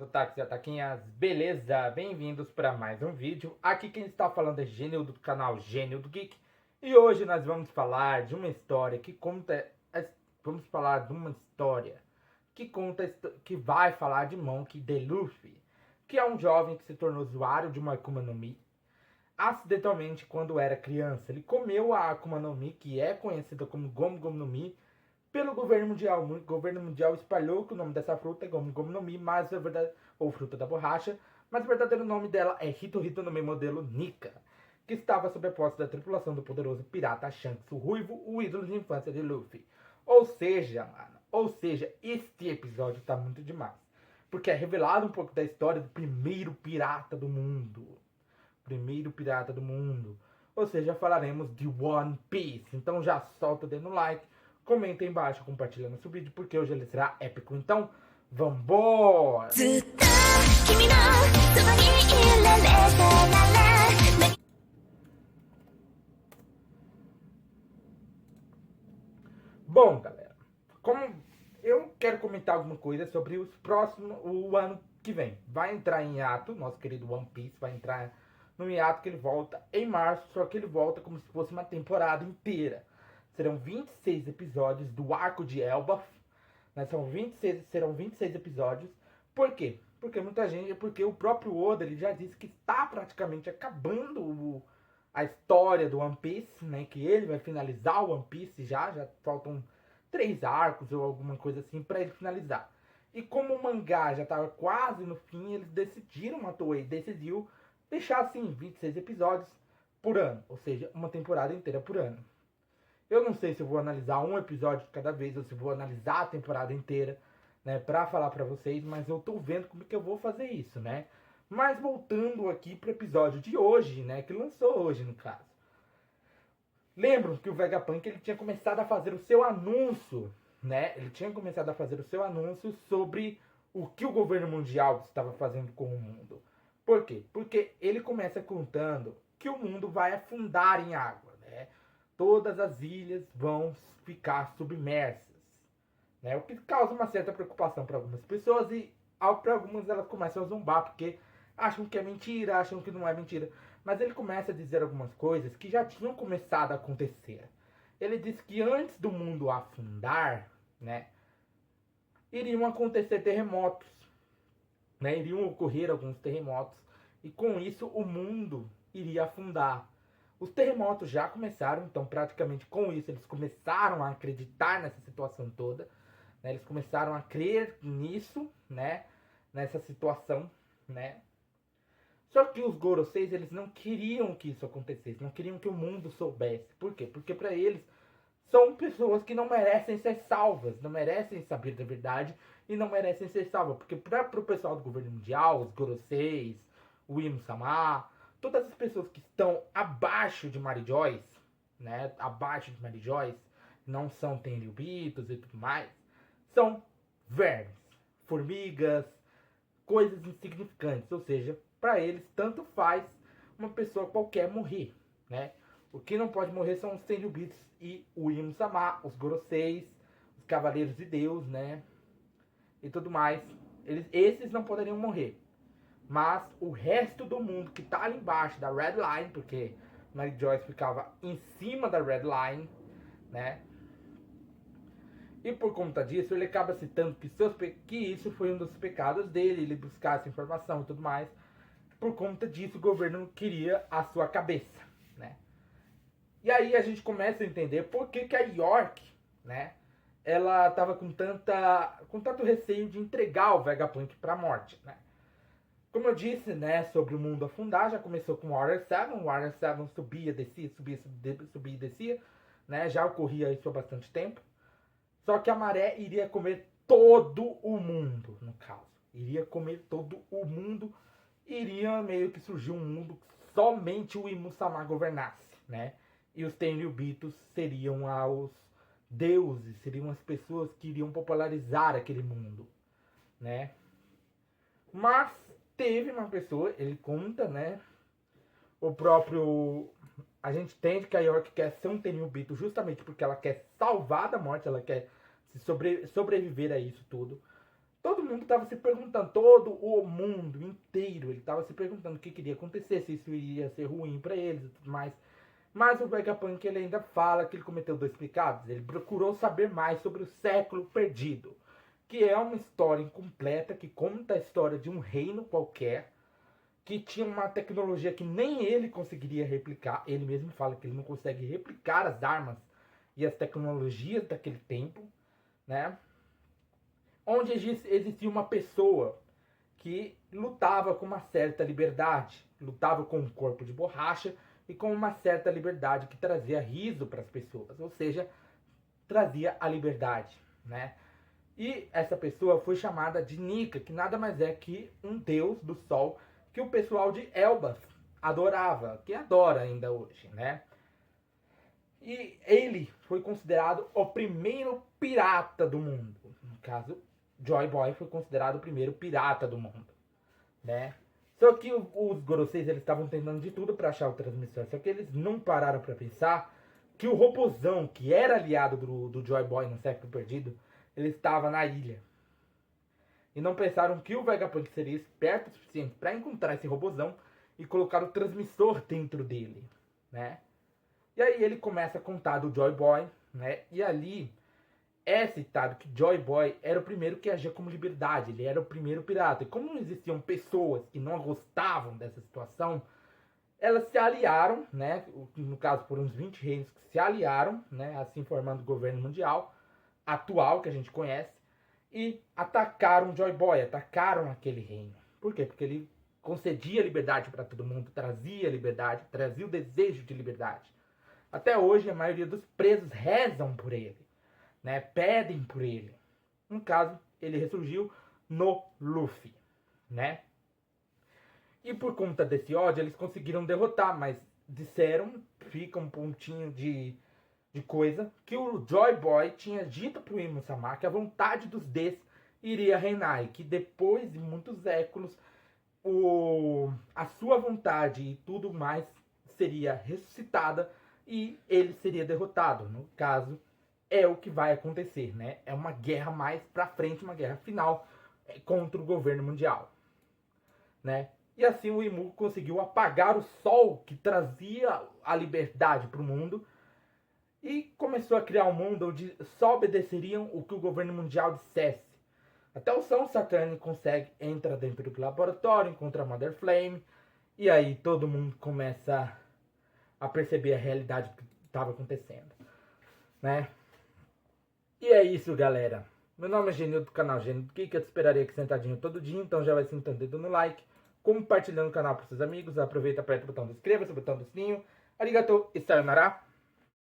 Otakus e Ataquinhas, beleza? Bem-vindos para mais um vídeo. Aqui quem está falando é Gênio do canal Gênio do Geek. E hoje nós vamos falar de uma história que conta... Vamos falar de uma história que conta... Que vai falar de Monkey D. Luffy, que é um jovem que se tornou usuário de uma Akuma no Mi. Acidentalmente, quando era criança, ele comeu a Akuma no Mi, que é conhecida como Gomu Gomu no Mi, pelo governo mundial. O governo mundial espalhou que o nome dessa fruta é Gomu Gomu no Mi, mas a verdade, ou fruta da borracha, mas o verdadeiro nome dela é Hito Hito no Mi modelo Nika, que estava sob a posse da tripulação do poderoso pirata Shanks, o ruivo, o ídolo de infância de Luffy. Ou seja, este episódio tá muito demais, porque é revelado um pouco da história do primeiro pirata do mundo. Primeiro pirata do mundo. Ou seja, falaremos de One Piece. Então já solta o dedo no like, comenta aí embaixo, compartilha nosso vídeo, porque hoje ele será épico. Então, vambora! Bom, galera, como eu quero comentar alguma coisa sobre o ano que vem. Vai entrar em hiato, nosso querido One Piece vai entrar no hiato, que ele volta em março, só que ele volta como se fosse uma temporada inteira. Serão 26 episódios do arco de Elbaf, né? Serão 26 episódios. Por quê? Porque o próprio Oda ele já disse que está praticamente acabando a história do One Piece, né? Que ele vai finalizar o One Piece já faltam 3 arcos ou alguma coisa assim para ele finalizar. E como o mangá já estava quase no fim, eles decidiram, a Toei decidiu deixar assim 26 episódios por ano, ou seja, uma temporada inteira por ano. Eu não sei se eu vou analisar um episódio de cada vez ou se vou analisar a temporada inteira, né, para falar para vocês, mas eu tô vendo como que eu vou fazer isso, né? Mas voltando aqui pro episódio de hoje, né, que lançou hoje no caso. Lembram que o Vegapunk ele tinha começado a fazer o seu anúncio, né? Ele tinha começado a fazer o seu anúncio sobre o que o governo mundial estava fazendo com o mundo. Por quê? Porque ele começa contando que o mundo vai afundar em água, né? Todas as ilhas vão ficar submersas, né? O que causa uma certa preocupação para algumas pessoas e para algumas elas começam a zombar porque acham que é mentira, acham que não é mentira. Mas ele começa a dizer algumas coisas que já tinham começado a acontecer. Ele diz que antes do mundo afundar, né, iriam acontecer terremotos, né, iriam ocorrer alguns terremotos e com isso o mundo iria afundar. Os terremotos já começaram, então praticamente com isso eles começaram a acreditar nessa situação toda, né, eles começaram a crer nisso, né, nessa situação, né. Só que os Goroseis, eles não queriam que isso acontecesse, não queriam que o mundo soubesse. Por quê? Porque para eles são pessoas que não merecem ser salvas, não merecem saber da verdade e não merecem ser salvas. Porque para o pessoal do governo mundial, os Goroseis, o Imo-sama, todas as pessoas que estão abaixo de Mary Joyce, né, abaixo de Mary Joyce, não são Tenryubitos e tudo mais, são vermes, formigas, coisas insignificantes, ou seja, para eles tanto faz uma pessoa qualquer morrer, né? O que não pode morrer são os Tenryubitos e o Imo-sama, os Goroseis, os Cavaleiros de Deus, né? E tudo mais. Esses não poderiam morrer. Mas o resto do mundo que tá ali embaixo da Red Line, porque Mary Joyce ficava em cima da Red Line, né? E por conta disso, ele acaba citando que isso foi um dos pecados dele, ele buscar essa informação e tudo mais. Por conta disso, o governo queria a sua cabeça, né? E aí a gente começa a entender por que a York, né, ela estava com tanto receio de entregar o Vegapunk para a morte, né? Como eu disse, né, sobre o mundo afundar, já começou com o Water 7, o Water 7 subia, descia, subia e descia, né? Já ocorria isso há bastante tempo. Só que a maré iria comer todo o mundo, no caso. Iria comer todo o mundo. Iria meio que surgir um mundo que somente o Imo-sama governasse, né? E os Tenryubitos seriam os deuses, seriam as pessoas que iriam popularizar aquele mundo, né? Mas teve uma pessoa, ele conta, né? O próprio... A gente entende que a York quer ser um Tenryubito justamente porque ela quer salvar da morte, ela quer sobreviver a isso tudo. todo mundo estava se perguntando, todo o mundo inteiro, ele estava se perguntando o que iria acontecer, se isso iria ser ruim para eles e tudo mais. Mas o Vegapunk ele ainda fala que ele cometeu 2 pecados. Ele procurou saber mais sobre o século perdido, que é uma história incompleta que conta a história de um reino qualquer que tinha uma tecnologia que nem ele conseguiria replicar. Ele mesmo fala que ele não consegue replicar as armas e as tecnologias daquele tempo, né? Onde existia uma pessoa que lutava com uma certa liberdade, lutava com um corpo de borracha e com uma certa liberdade que trazia riso para as pessoas, ou seja, trazia a liberdade, né? E essa pessoa foi chamada de Nika, que nada mais é que um deus do sol que o pessoal de Elbaf adorava, que adora ainda hoje, né? E ele foi considerado o primeiro pirata do mundo. No caso, Joy Boy foi considerado o primeiro pirata do mundo, né? Só que os Goroseis eles estavam tentando de tudo para achar o transmissor, só que eles não pararam para pensar que o robozão, que era aliado do Joy Boy no século perdido, ele estava na ilha. E não pensaram que o Vegapunk seria esperto o suficiente para encontrar esse robozão e colocar o transmissor dentro dele, né? E aí ele começa a contar do Joy Boy, né? E ali é citado que Joy Boy era o primeiro que agia como liberdade, ele era o primeiro pirata. E como não existiam pessoas que não gostavam dessa situação, elas se aliaram, né? No caso, por uns 20 reinos que se aliaram, né? Assim formando o governo mundial atual que a gente conhece, e atacaram Joy Boy, atacaram aquele reino. Por quê? Porque ele concedia liberdade para todo mundo, trazia liberdade, trazia o desejo de liberdade. Até hoje, a maioria dos presos rezam por ele, né? Pedem por ele. No caso, ele ressurgiu no Luffy, né? E por conta desse ódio, eles conseguiram derrotar, mas disseram, fica um pontinho de coisa, que o Joy Boy tinha dito pro Ino-sama que a vontade dos Ds iria reinar, e que depois de muitos séculos, a sua vontade e tudo mais seria ressuscitada e ele seria derrotado. No caso, é o que vai acontecer, né? É uma guerra mais pra frente, uma guerra final contra o governo mundial, né? E assim o Imu conseguiu apagar o sol que trazia a liberdade para o mundo e começou a criar um mundo onde só obedeceriam o que o governo mundial dissesse. Até o São Saturn consegue, entra dentro do laboratório, encontra a Mother Flame, e aí todo mundo começa a perceber a realidade que estava acontecendo, né? E é isso, galera. Meu nome é Genil do canal Genil do Geek, eu te esperaria aqui sentadinho todo dia, então já vai sentando o dedo no like, compartilhando o canal para seus amigos, aproveita, aperta o botão do inscreva-se, o botão do sininho. Arigatou e sayonara.